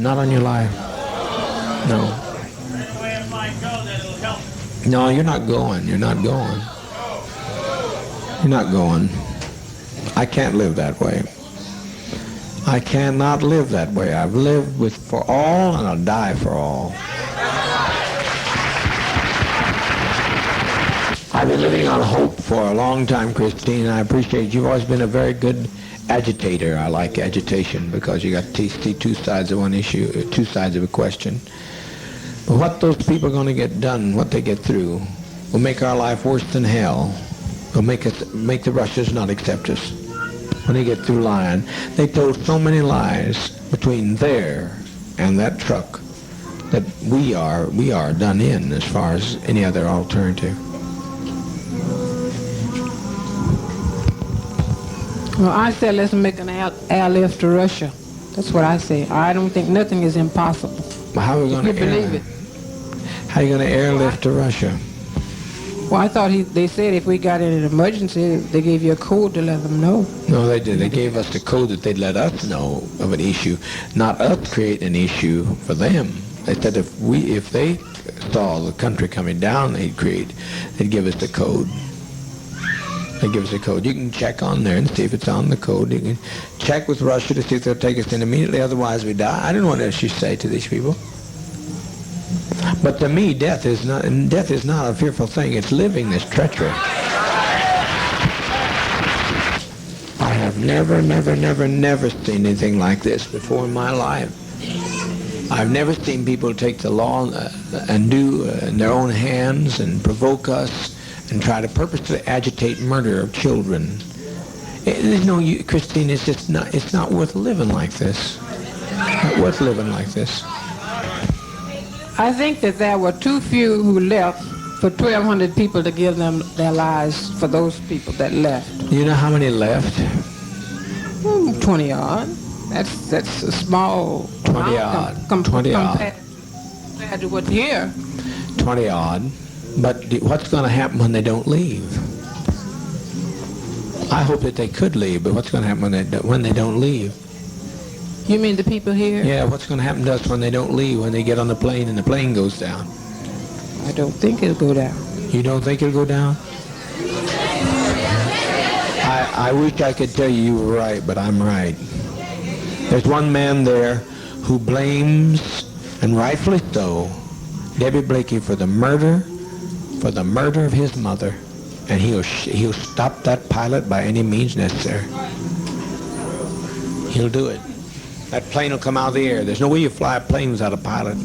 Not on your life. No. No, you're not going. You're not going. You're not going. I can't live that way. I cannot live that way. I've lived for all, and I'll die for all. I've been living on hope for a long time, Christine, and I appreciate it. You've always been a very good agitator. I like agitation because you got to see two sides of one issue, two sides of a question. But what those people are going to get done, what they get through, will make our life worse than hell. Will make the Russians not accept us when they get through lying. They told so many lies between there and that truck that we are done in as far as any other alternative. Well, I said let's make an airlift to Russia. That's what I say. I don't think nothing is impossible. Well, how are we going to believe it? How are you going to airlift to Russia? Well, I thought they said if we got in an emergency, they gave you a code to let them know. No, they did. They gave us the code that they'd let us know of an issue, not us create an issue for them. They said if they saw the country coming down, they'd give us the code. They give us a code. You can check on there and see if it's on the code. You can check with Russia to see if they'll take us in immediately, otherwise we die. I don't know what else you say to these people. But to me, death is not a fearful thing. It's living this treachery. I have never seen anything like this before in my life. I've never seen people take the law and do in their own hands and provoke us and try to purposely agitate murder of children. There's no, Christine, it's not worth living like this. Not worth living like this. I think that there were too few who left for 1,200 people to give them their lives for those people that left. You know how many left? 20 odd. That's a small 20 odd. Compared to what's here. 20 odd. But what's going to happen when they don't leave? I hope that they could leave, but what's going to happen when they don't leave? You mean the people here? Yeah, what's going to happen to us when they don't leave, when they get on the plane and the plane goes down? I don't think it'll go down. You don't think it'll go down? I wish I could tell you were right, but I'm right. There's one man there who blames, and rightfully so, Debbie Blakey for the murder of his mother, and he'll stop that pilot by any means necessary. He'll do it. That plane will come out of the air. There's no way you fly a plane without a pilot.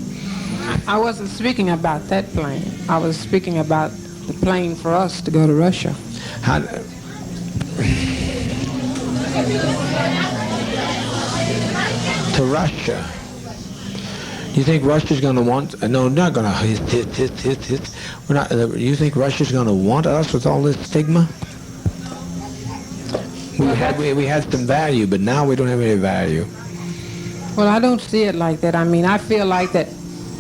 I wasn't speaking about that plane. I was speaking about the plane for us to go to Russia. To Russia. You think Russia's going to want? No, not going to. We're not. You think Russia's going to want us with all this stigma? We had some value, but now we don't have any value. Well, I don't see it like that. I mean, I feel like that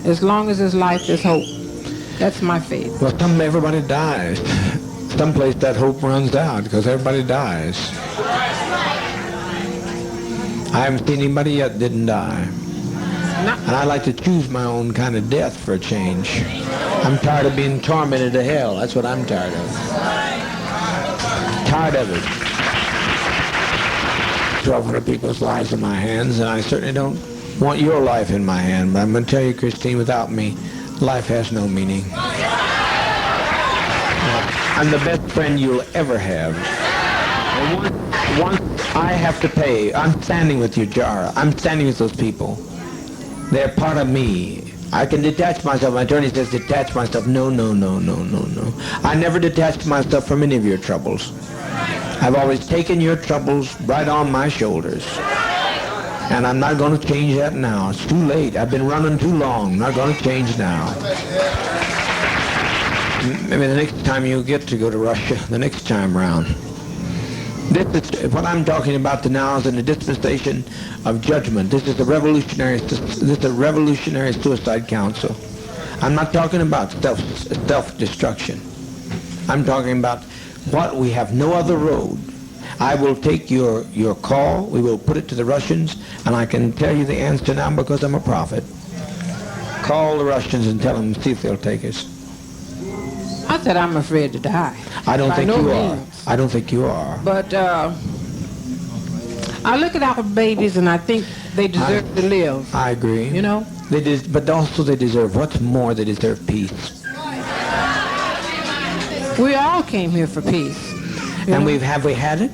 as long as there's life, there's hope. That's my faith. Well, everybody dies. Someplace that hope runs out because everybody dies. I haven't seen anybody yet that didn't die. And I like to choose my own kind of death for a change. I'm tired of being tormented to hell. That's what I'm tired of. Tired of it. 1,200 people's lives in my hands, and I certainly don't want your life in my hand. But I'm going to tell you, Christine, without me, life has no meaning. I'm the best friend you'll ever have. And once I have to pay, I'm standing with you, Jara. I'm standing with those people. They're part of me. I can detach myself. My attorney says detach myself. No. I never detached myself from any of your troubles. I've always taken your troubles right on my shoulders. And I'm not going to change that now. It's too late. I've been running too long. I'm not going to change now. Maybe the next time you get to go to Russia, the next time round. This is what I'm talking about now is in the dispensation of judgment. This is a revolutionary suicide council. I'm not talking about self-destruction. I'm talking about what we have no other road. I will take your call. We will put it to the Russians, and I can tell you the answer now because I'm a prophet. Call the Russians and tell them, see if they'll take us. I said I'm afraid to die. I don't By think no you are. means. I don't think you are. But I look at our babies and I think they deserve to live. I agree. You know? But also they deserve, what's more, they deserve peace. We all came here for peace. And have we had it?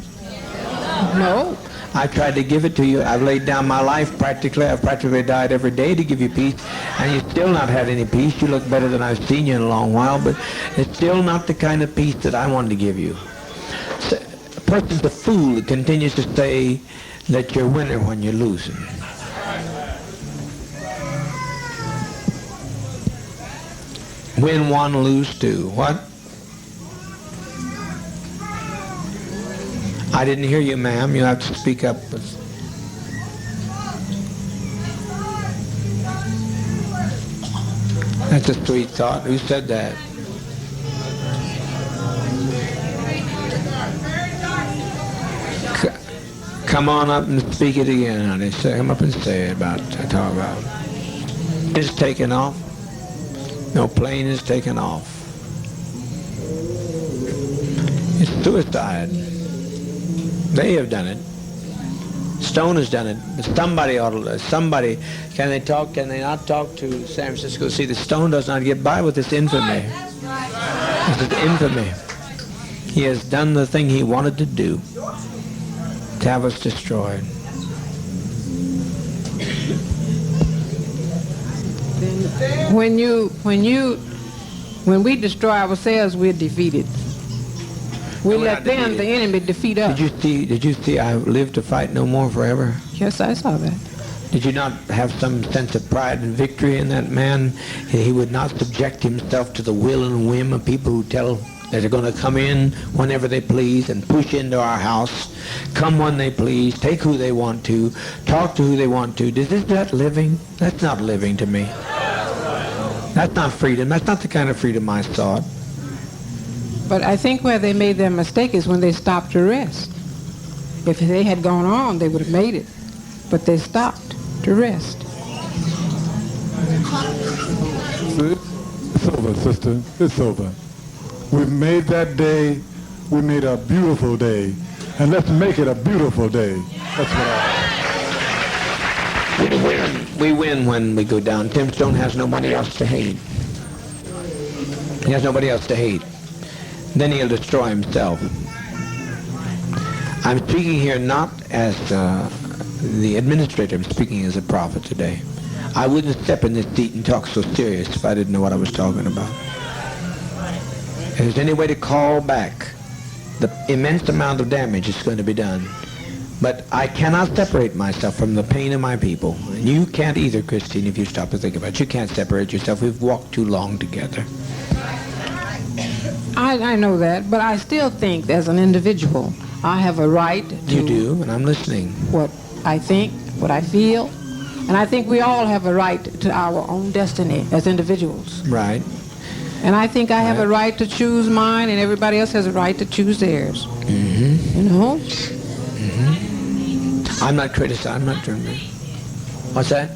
No. I tried to give it to you. I've laid down my life practically. I've practically died every day to give you peace. And you've still not had any peace. You look better than I've seen you in a long while, but it's still not the kind of peace that I wanted to give you. So, a person's a fool that continues to say that you're a winner when you're losing. Win one, lose two. What? I didn't hear you, ma'am. You have to speak up. That's a sweet thought. Who said that? Come on up and speak it again, honey. Come up and say it talk about. It's taken off. No plane is taken off. It's suicide. They have done it. Stone has done it. But somebody can they not talk to San Francisco? See, the Stone does not get by with this infamy. This is infamy. He has done the thing he wanted to do, to have us destroyed. When we destroy ourselves, we're defeated. We let the enemy defeat us. Did you see I live to fight no more forever? Yes, I saw that. Did you not have some sense of pride and victory in that man? He would not subject himself to the will and whim of people who tell that they're going to come in whenever they please and push into our house, come when they please, take who they want to, talk to who they want to. Is that living? That's not living to me. That's not freedom. That's not the kind of freedom I sought. But I think where they made their mistake is when they stopped to rest. If they had gone on, they would have made it. But they stopped to rest. It's over, sister. It's over. We've made that day, we made a beautiful day. And let's make it a beautiful day. That's what We win when we go down. Tim Stone has nobody else to hate. He has nobody else to hate. Then he'll destroy himself. I'm speaking here not as the administrator. I'm speaking as a prophet today. I wouldn't step in this seat and talk so serious if I didn't know what I was talking about. If there's any way to call back the immense amount of damage that's going to be done. But I cannot separate myself from the pain of my people. And you can't either, Christine, if you stop to think about it. You can't separate yourself. We've walked too long together. I know that, but I still think as an individual, I have a right to... You do, and I'm listening. What I think, what I feel, and I think we all have a right to our own destiny as individuals. Right. And I think I have a right to choose mine, and everybody else has a right to choose theirs. Mm-hmm. You know? Mm-hmm. I'm not criticizing. I'm not doing this. What's that?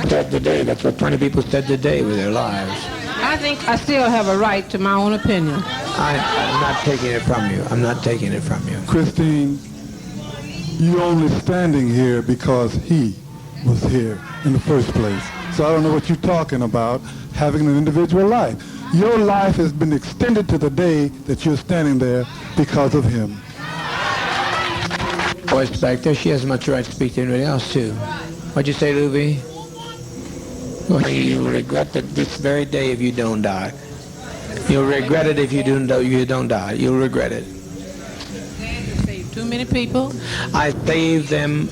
Said today. That's what 20 people said today with their lives. I think I still have a right to my own opinion. I'm not taking it from you. I'm not taking it from you. Christine, you're only standing here because he was here in the first place. So I don't know what you're talking about, having an individual life. Your life has been extended to the day that you're standing there because of him. Voice back there, she has as much right to speak to anybody else, too. What'd you say, Louie? Well, you'll regret that this very day if you don't die. You'll regret it if you don't die. You'll regret it. Saved too many people. I saved them,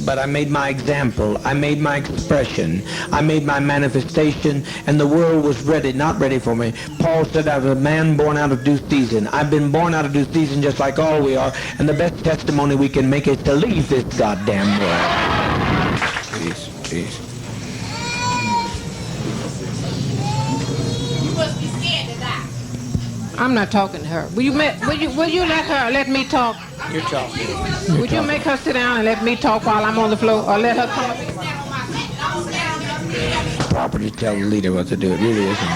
but I made my example. I made my expression. I made my manifestation, and the world was not ready for me. Paul said, I was a man born out of due season. I've been born out of due season just like all we are, and the best testimony we can make is to leave this goddamn world. Jeez. I'm not talking to her. Will you let me talk? You're talking. Would you make her sit down and let me talk while I'm on the floor, or let her come up? Proper to tell the leader what to do. It really isn't.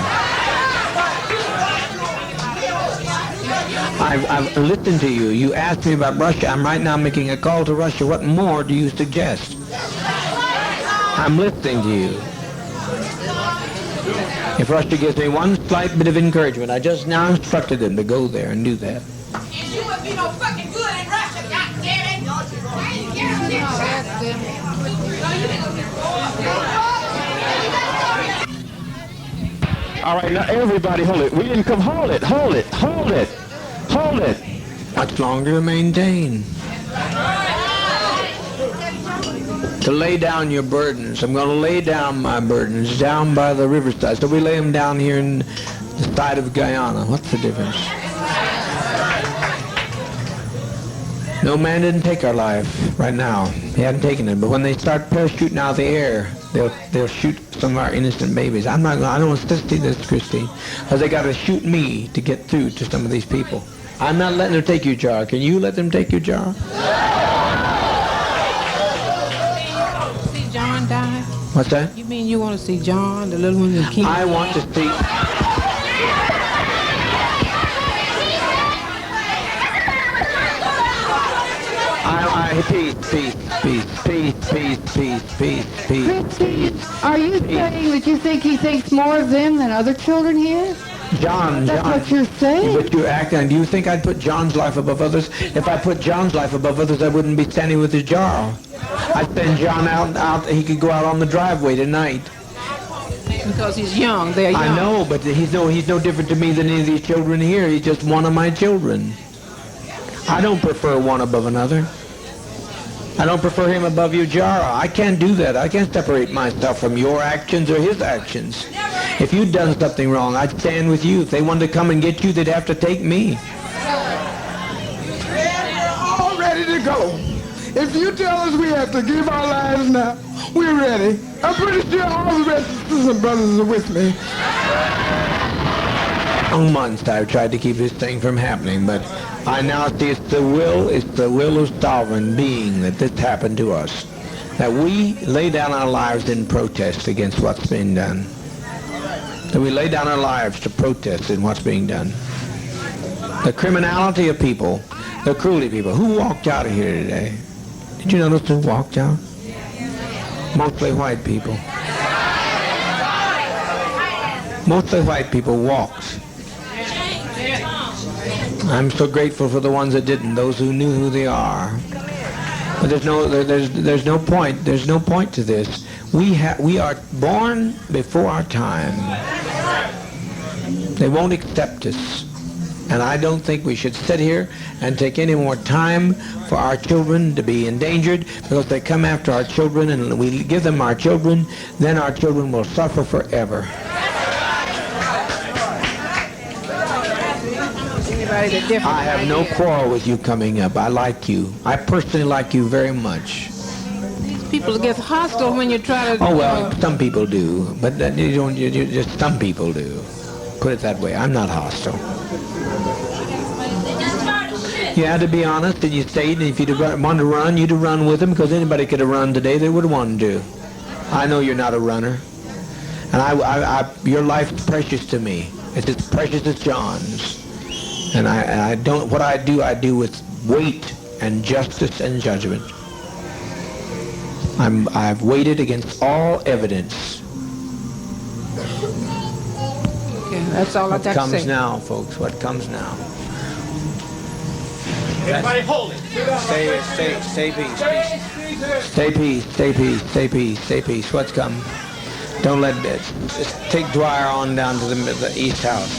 I've listened to you. You asked me about Russia. I'm right now making a call to Russia. What more do you suggest? I'm listening to you. If Russia gives me one slight bit of encouragement, I just now instructed them to go there and do that. And you would be no fucking good in Russia, goddammit! All right, now everybody hold it. We didn't come. Hold it. Hold it. Hold it. Hold it. Much longer to maintain. To lay down your burdens. I'm going to lay down my burdens down by the riverside. So we lay them down here in the side of Guyana. What's the difference? No man didn't take our life right now. He hadn't taken it. But when they start parachuting out of the air, they'll shoot some of our innocent babies. I don't want to see this, Christine, because they got to shoot me to get through to some of these people. I'm not letting them take your jar. Can you let them take your jar? See John die? What's that? You mean you want to see John, the little one in King? I want to see. Peace. Christine, are you saying that you think he thinks more of them than other children here? John. That's what you're saying? But you're acting. Do you think I'd put John's life above others? If I put John's life above others, I wouldn't be standing with his jar. I'd send John out. He could go out on the driveway tonight. Because he's young. They're young. I know, but he's no different to me than any of these children here. He's just one of my children. I don't prefer one above another. I don't prefer him above your jar. I can't do that. I can't separate myself from your actions or his actions. If you'd done something wrong, I'd stand with you. If they wanted to come and get you, they'd have to take me. We're all ready to go. If you tell us we have to give our lives now, we're ready. I'm pretty sure all the rest of the sisters and brothers are with me. Long months I've tried to keep this thing from happening, but I now see it's the will of sovereign being that this happened to us. That we lay down our lives in protest against what's being done. That we lay down our lives to protest in what's being done. The criminality of people, the cruelty of people. Who walked out of here today? Did you notice who walked out? Mostly white people. Mostly white people walked. I'm so grateful for the ones that didn't, those who knew who they are. But there's no point. There's no point to this. We are born before our time. They won't accept us. And I don't think we should sit here and take any more time for our children to be endangered, because they come after our children and we give them our children, then our children will suffer forever. I have no quarrel with you coming up. I like you. I personally like you very much. People get hostile when you try to... Oh, well, some people do. But you just some people do. Put it that way. I'm not hostile. You had to be honest, and you stayed, and if you'd wanted to run, you'd have run with them, because anybody could have run today. They would have wanted to. I know you're not a runner. And your life's precious to me. It's as precious as John's. And I don't, what I do with weight and justice and judgment. I've weighted against all evidence. Okay, that's all I got to say. What comes now, folks? What comes now? Everybody hold it. Stay peace. Stay peace. Stay peace. Stay peace. Stay peace. What's come? Don't let it. Just take Dwyer on down to the East House.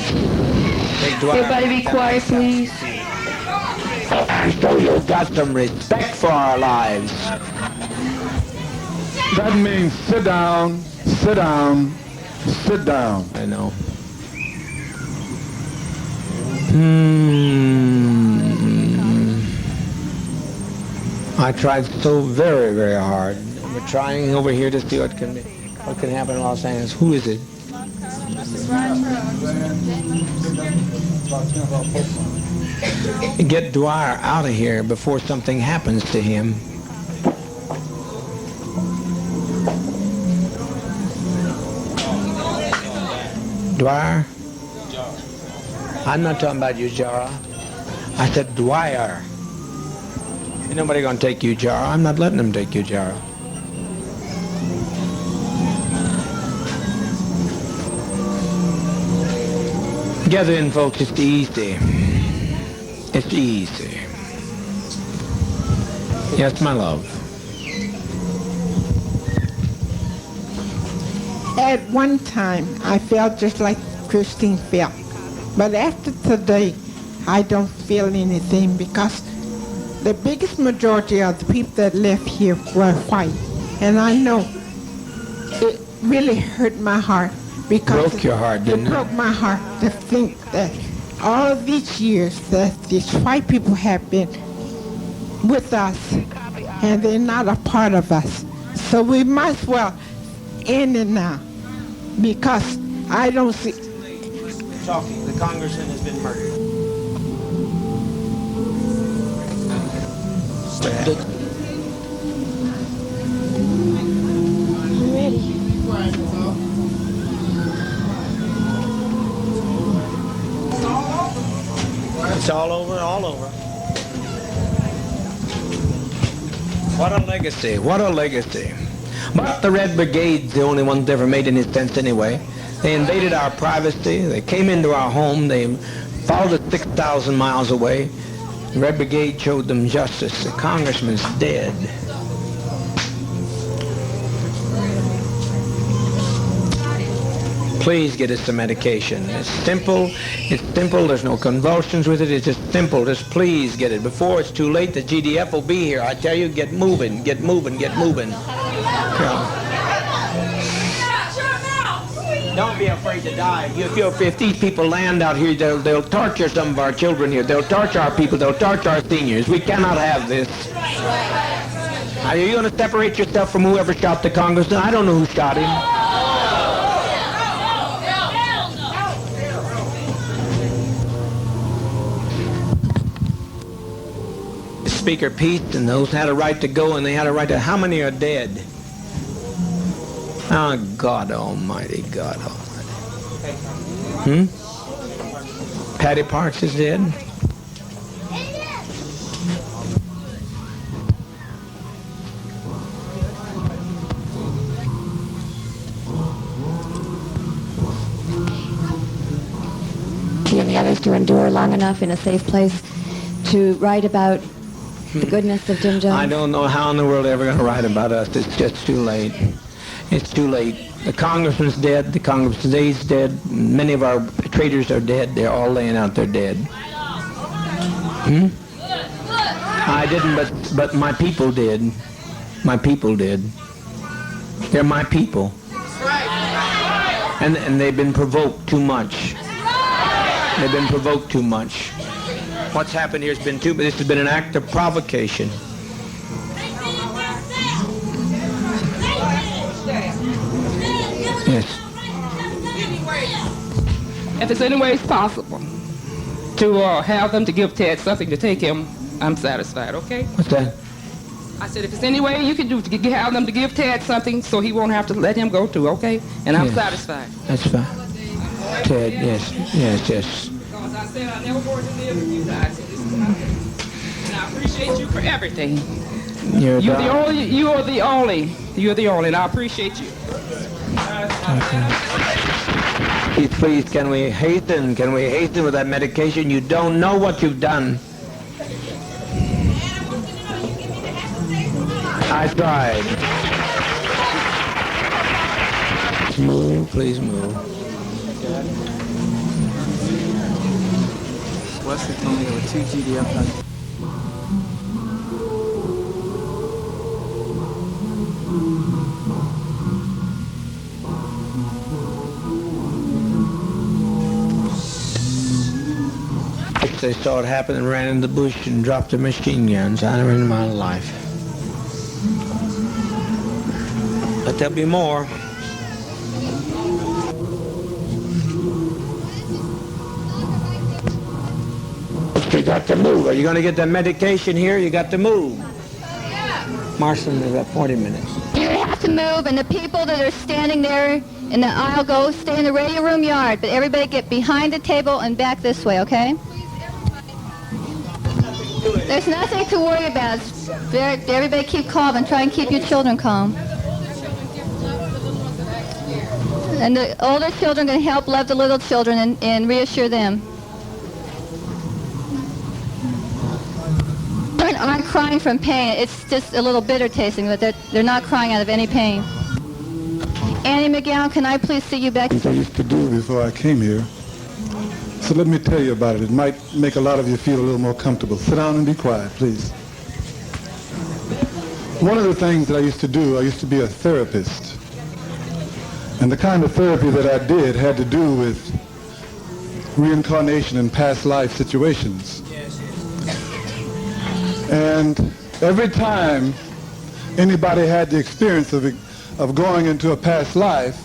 Everybody be quiet, please. So you've got some respect for our lives. That means sit down, sit down, sit down. I know. I tried so very, very hard. We're trying over here to see what can happen in Los Angeles. Who is it? Get Dwyer out of here before something happens to him. Dwyer? I'm not talking about you, Jara. I said Dwyer. Ain't nobody gonna take you, Jara. I'm not letting them take you, Jara. Gather in, folks. It's easy. It's easy. Yes, my love. At one time, I felt just like Christine felt. But after today, I don't feel anything because the biggest majority of the people that left here were white. And I know it really hurt my heart because Broke your heart, didn't it? It broke my heart to think that all of these years that these white people have been with us and they're not a part of us. So we might as well end it now because I don't see... Talking. The congressman has been murdered. It's all over, all over. What a legacy, what a legacy. But the Red Brigade's the only ones that ever made any sense anyway. They invaded our privacy, they came into our home, they followed us 6,000 miles away. The Red Brigade showed them justice. The congressman's dead. Please get us some medication. It's simple, there's no convulsions with it, it's just simple, just please get it. Before it's too late, the GDF will be here. I tell you, get moving, get moving, get moving. Don't be afraid to die. If these people land out here, they'll torture some of our children here. They'll torture our people, they'll torture our seniors. We cannot have this. Are you going to separate yourself from whoever shot the congressman? I don't know who shot him. Speaker Pete and those had a right to go, and they had a right to... How many are dead? Oh, God Almighty, God Almighty. Patty Parks is dead? You and the others to endure long enough in a safe place to write about the goodness of Jim Jones? I don't know how in the world they're ever going to write about us. It's just too late. It's too late. The congressman's dead. The congressman's dead. Many of our traitors are dead. They're all laying out there dead. I didn't, but my people did. My people did. They're my people. And they've been provoked too much. They've been provoked too much. What's happened here has been this has been an act of provocation. Yes. If it's any way possible to have them to give Ted something to take him, I'm satisfied, okay? What's that? I said, if it's any way you can do to have them to give Ted something so he won't have to let him go too, okay? And I'm satisfied. That's fine. Ted, yes. Because I said I never wanted to live with you guys. So this is what I did. And I appreciate you for everything. You're the only, and I appreciate you. Please, can we hasten with that medication? You don't know what you've done. I tried. Move, please move. Wesley told me there were 2 GDF. They saw it happen and ran in the bush and dropped their machine guns. I never in my life. But there'll be more. You got to move. Are you going to get the medication here? You got to move. Marston, we've got 40 minutes. You have to move, and the people that are standing there in the aisle go stay in the radio room yard, but everybody get behind the table and back this way, okay? There's nothing to worry about. Everybody keep calm and try and keep your children calm. And the older children can help love the little children and reassure them. Aren't crying from pain. It's just a little bitter tasting, but they're not crying out of any pain. Annie McGowan, can I please see you back? Things I used to do before I came here. So let me tell you about it. It might make a lot of you feel a little more comfortable. Sit down and be quiet, please. One of the things that I used to do, I used to be a therapist. And the kind of therapy that I did had to do with reincarnation and past life situations. And every time anybody had the experience of going into a past life,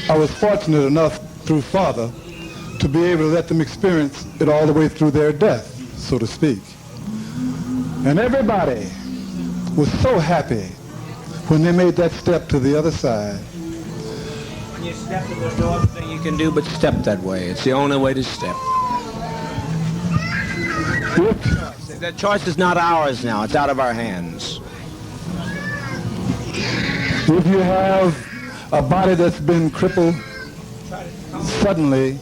I was fortunate enough through Father to be able to let them experience it all the way through their death, so to speak. And everybody was so happy when they made that step to the other side. When you step to the door, the thing you can do but step that way. It's the only way to step. The choice is not ours now. It's out of our hands. If you have a body that's been crippled, suddenly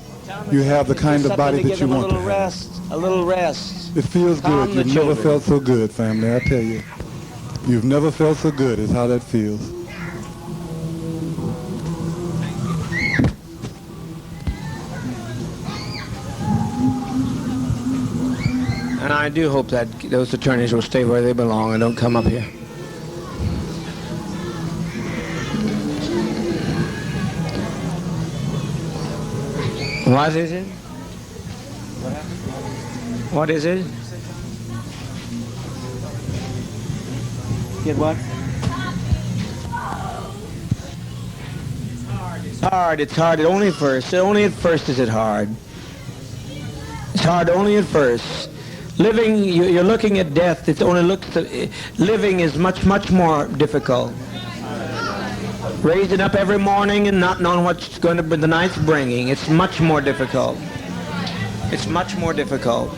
you have the kind of body that you want to have. A little rest. It feels good. You've never felt so good, family, I tell you. You've never felt so good is how that feels. And I do hope that those attorneys will stay where they belong and don't come up here. What is it? What is it? Get what? It's hard. Only at first. Only at first is it hard. It's hard only at first. Living, you're looking at death. It only looks. Living is much more difficult. Raising up every morning and not knowing what's going to be the night's bringing. It's much more difficult. It's much more difficult.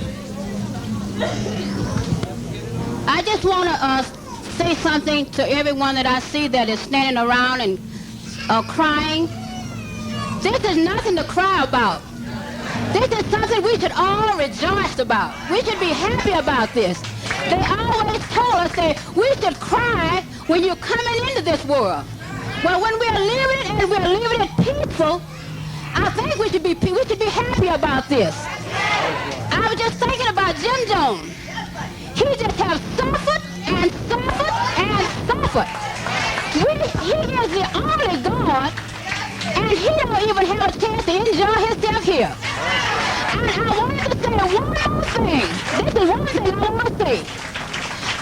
I just want to say something to everyone that I see that is standing around and crying. This is nothing to cry about. This is something we should all rejoice about. We should be happy about this. They always told us that we should cry when you're coming into this world. Well, when we're living and we're living it peaceful, I think we should be happy about this. I was just thinking about Jim Jones. He just has suffered and suffered and suffered. He is the only God, and he don't even have a chance to enjoy himself here. And I wanted to say one more thing. This is one thing I want to say.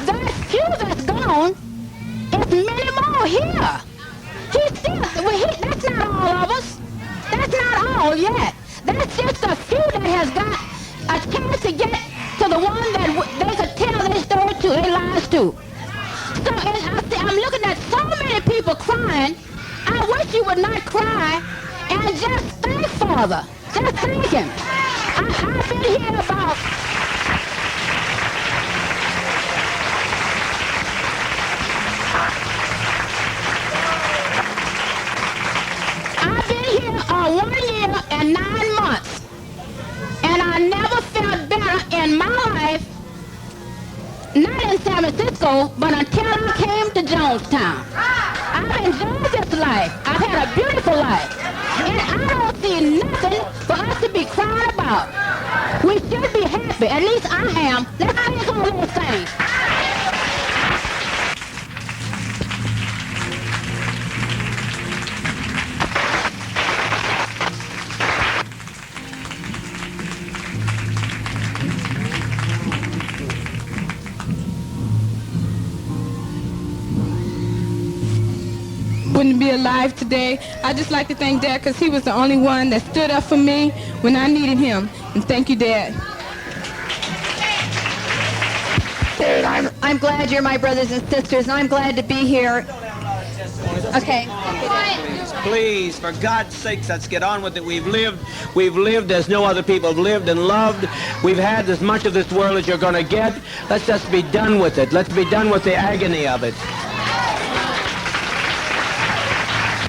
That few that's gone, it's many more here. He's still, that's not all of us. That's not all yet. That's just a few that has got a chance to get to the one that they could tell their story to, their lives to. So I'm looking at so many people crying. I wish you would not cry and just thank Father. Just thank him. I've been here about... I've been here 1 year and 9 months. And I never felt better in my life, not in San Francisco, but until I came to Jonestown. I've enjoyed this life. I've had a beautiful life. And I don't see nothing for us to be crying about. We should be happy. At least I am. Let's sing some little things. Wouldn't be alive today. I'd just like to thank Dad because he was the only one that stood up for me when I needed him. And thank you, Dad. I'm glad you're my brothers and sisters, and I'm glad to be here. Okay. Please, for God's sakes, let's get on with it. We've lived as no other people have lived and loved. We've had as much of this world as you're going to get. Let's just be done with it. Let's be done with the agony of it.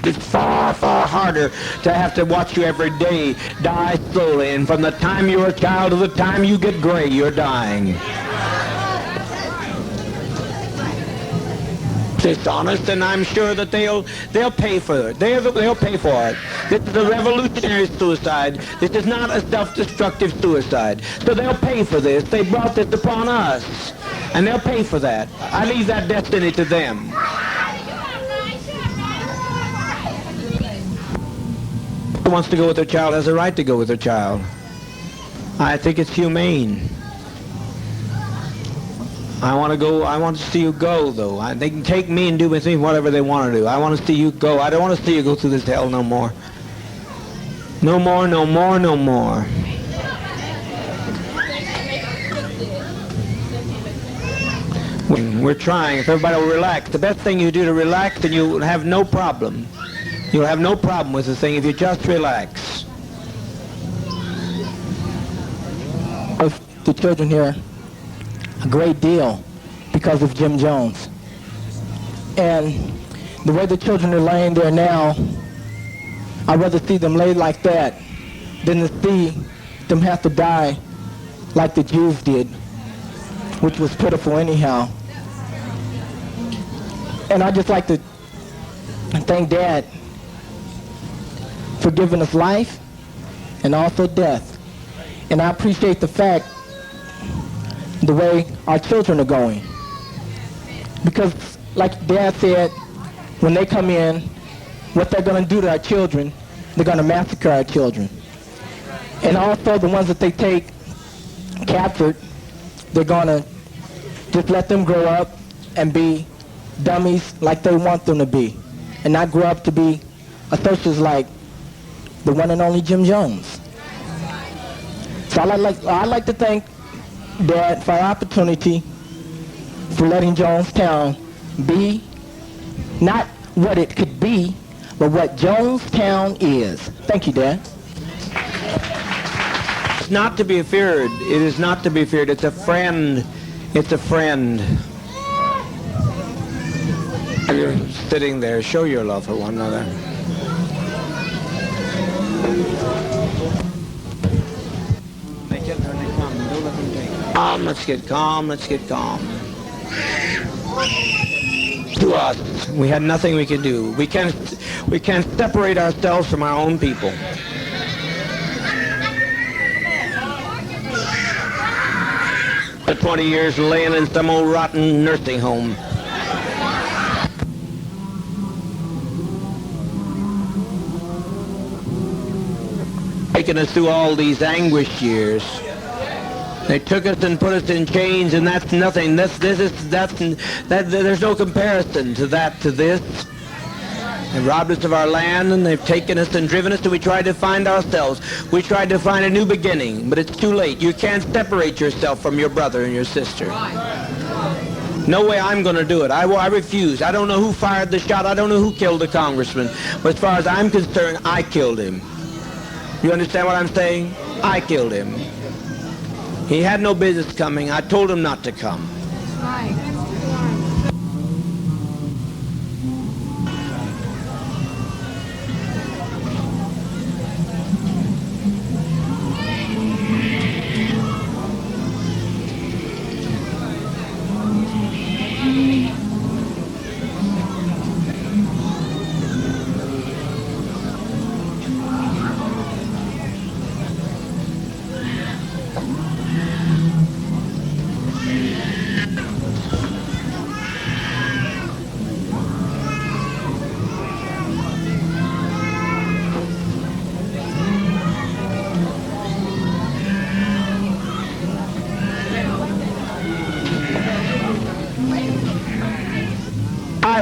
It's far, far harder to have to watch you every day die slowly. And from the time you're a child to the time you get gray, you're dying. It's honest, and I'm sure that they'll pay for it. They'll pay for it. This is a revolutionary suicide. This is not a self-destructive suicide. So they'll pay for this. They brought this upon us, and they'll pay for that. I leave that destiny to them. Who wants to go with their child has a right to go with their child. I think it's humane. I want to see you go, though. They can take me and do with me whatever they want to do. I want to see you go. I don't want to see you go through this hell no more. No more, no more, no more. We're trying. If everybody will relax. The best thing you do to relax, and you'll have no problem. You'll have no problem with the thing if you just relax. Of the children here, a great deal because of Jim Jones. And the way the children are laying there now, I'd rather see them lay like that than to see them have to die like the Jews did, which was pitiful anyhow. And I'd just like to thank Dad for giving us life and also death. And I appreciate the fact the way our children are going. Because like Dad said, when they come in, what they're going to do to our children, they're going to massacre our children. And also the ones that they take captured, they're going to just let them grow up and be dummies like they want them to be, and not grow up to be associates like the one and only Jim Jones. So I'd like to thank Dad for our opportunity for letting Jonestown be not what it could be, but what Jonestown is. Thank you, Dad. It's not to be feared. It is not to be feared. It's a friend. It's a friend. You're sitting there. Show your love for one another. Let's get calm. Let's get calm. To us, we had nothing we could do. We can't separate ourselves from our own people. For 20 years laying in some old rotten nursing home. Taking us through all these anguish years. They took us and put us in chains, and that's nothing. There's no comparison to that, to this. They robbed us of our land, and they've taken us and driven us, and we tried to find ourselves. We tried to find a new beginning, but it's too late. You can't separate yourself from your brother and your sister. No way I'm going to do it. I refuse. I don't know who fired the shot. I don't know who killed the congressman. But as far as I'm concerned, I killed him. You understand what I'm saying? I killed him. He had no business coming. I told him not to come.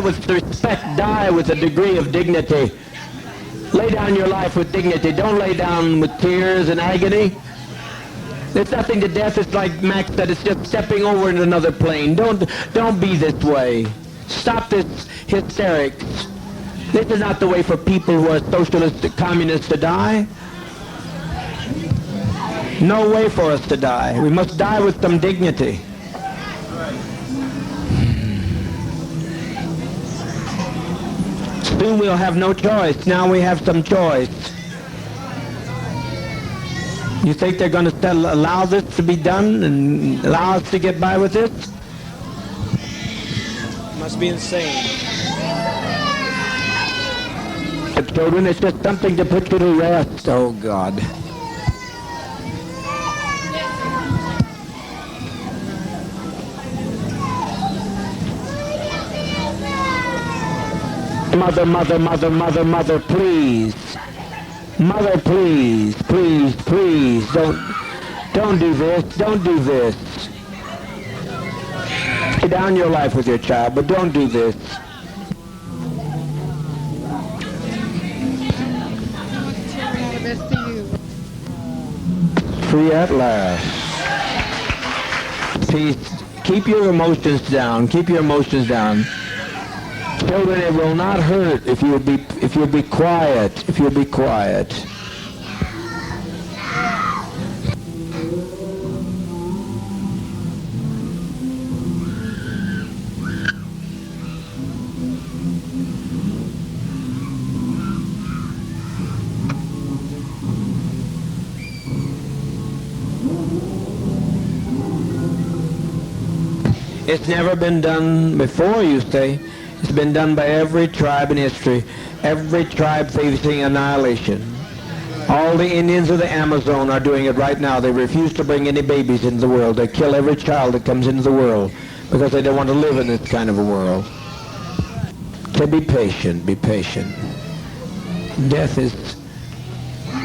With respect, die with a degree of dignity. Lay down your life with dignity. Don't lay down with tears and agony. There's nothing to death. It's like Max said, it's just stepping over into another plane. Don't be this way. Stop this hysterics. This is not the way for people who are socialist, communists to die. No way for us to die. We must die with some dignity. Soon we'll have no choice. Now we have some choice. You think they're going to allow this to be done and allow us to get by with this? Must be insane. Children, it's just something to put you to rest. Oh, God. Mother, mother, mother, mother, mother, please. Mother, please, please, please, don't do this, don't do this. Lay down your life with your child, but don't do this. Free at last. Please, keep your emotions down, keep your emotions down. Children, it will not hurt if you'll be quiet, if you'll be quiet. It's never been done before, you say. It's been done by every tribe in history, every tribe facing annihilation. All the Indians of the Amazon are doing it right now. They refuse to bring any babies into the world. They kill every child that comes into the world because they don't want to live in this kind of a world. So be patient, be patient. Death is,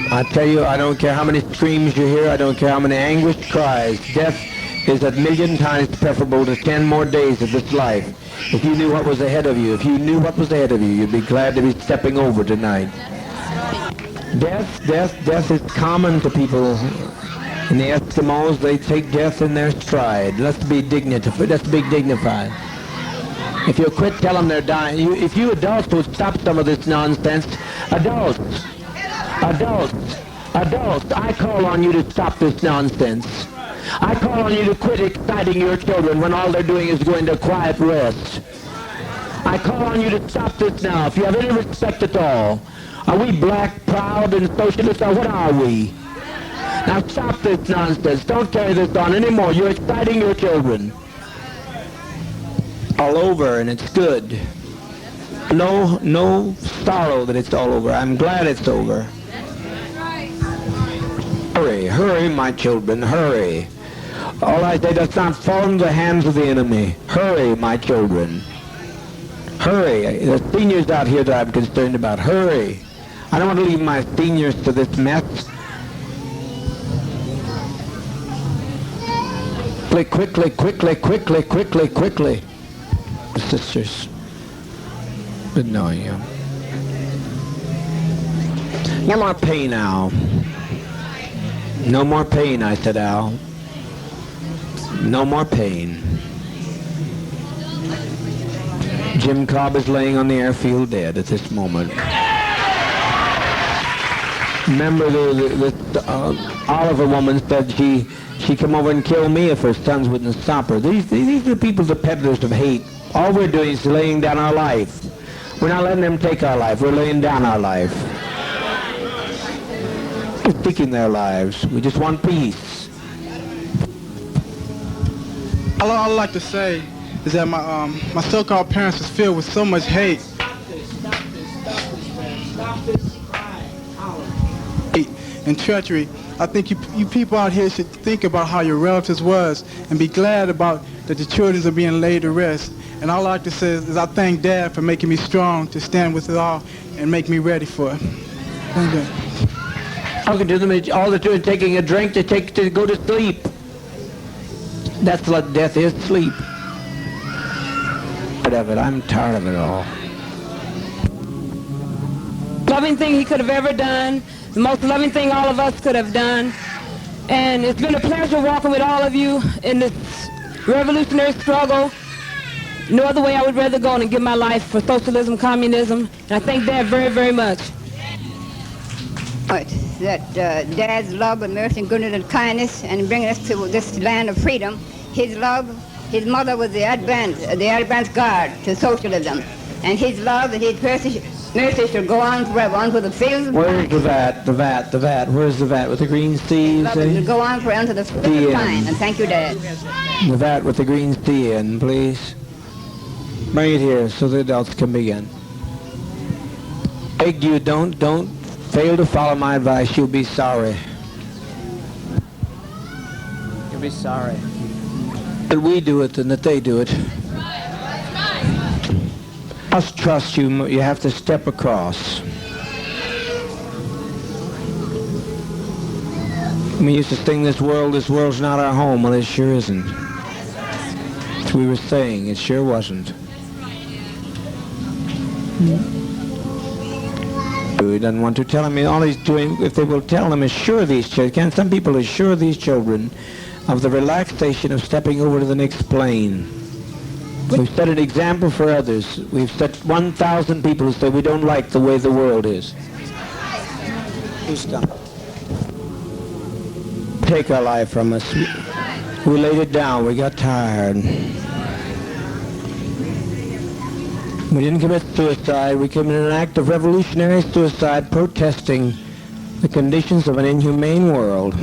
I tell you, I don't care how many screams you hear, I don't care how many anguished cries. Death is a million times preferable to 10 more days of this life. If you knew what was ahead of you, you'd be glad to be stepping over tonight. Death is common to people. And the Eskimos, they take death in their stride. Let's be dignified. If you quit telling them they're dying, if you adults would stop some of this nonsense, adults, I call on you to stop this nonsense. I call on you to quit exciting your children when all they're doing is going to quiet rest. I call on you to stop this now. If you have any respect at all, are we black, proud, and socialist, or what are we? Now stop this nonsense. Don't carry this on anymore. You're exciting your children. All over, and it's good. No sorrow that it's all over. I'm glad it's over. Hurry, hurry, my children, hurry. All I say, does not fall into the hands of the enemy. Hurry, my children. Hurry. The seniors out here that I'm concerned about. Hurry. I don't want to leave my seniors to this mess. Quickly. Sisters, good knowing you. No more pain, Al. No more pain, I said, Al. No more pain. Jim Cobb is laying on the airfield dead at this moment. Remember the Oliver woman said she'd come over and kill me if her sons wouldn't stop her. These are the people, the peddlers of hate. All we're doing is laying down our life. We're not letting them take our life. We're laying down our life. We're seeking their lives. We just want peace. All I'd like to say is that my so-called parents is filled with so much hate. And treachery. I think you people out here should think about how your relatives was and be glad about that the children are being laid to rest. And all I like to say is I thank Dad for making me strong to stand with it all and make me ready for it. Thank you. Talking to them, all they're doing is taking a drink to go to sleep. That's what death is, sleep. I'm tired of it all. Loving thing he could have ever done, the most loving thing all of us could have done, And it's been a pleasure walking with all of you in this revolutionary struggle. No other way I would rather go than give my life for socialism, communism. And I thank Dad very, very much. That Dad's love and mercy and goodness and kindness and bringing us to this land of freedom. His love, his mother was the advance guard to socialism. And his love and his mercy shall go on forever, on to the fields of Where's the vat? Where's the vat with the green seeds? love shall go on forever to the fields of pine. And thank you, Dad. The vat with the green C in, please. Bring it here so the adults can begin. Beg you, don't fail to follow my advice. You'll be sorry. You'll be sorry. That we do it and that they do it. Must trust you. You have to step across. We used to sing this world's not our home. Well, it sure isn't. As we were saying, it sure wasn't. He doesn't want to tell him. All he's doing, if they will tell him, assure these children. Some people assure these children of the relaxation of stepping over to the next plane. We've set an example for others. We've set 1,000 people who say we don't like the way the world is. Who's done? Take our life from us. We laid it down. We got tired. We didn't commit suicide. We committed an act of revolutionary suicide protesting the conditions of an inhumane world.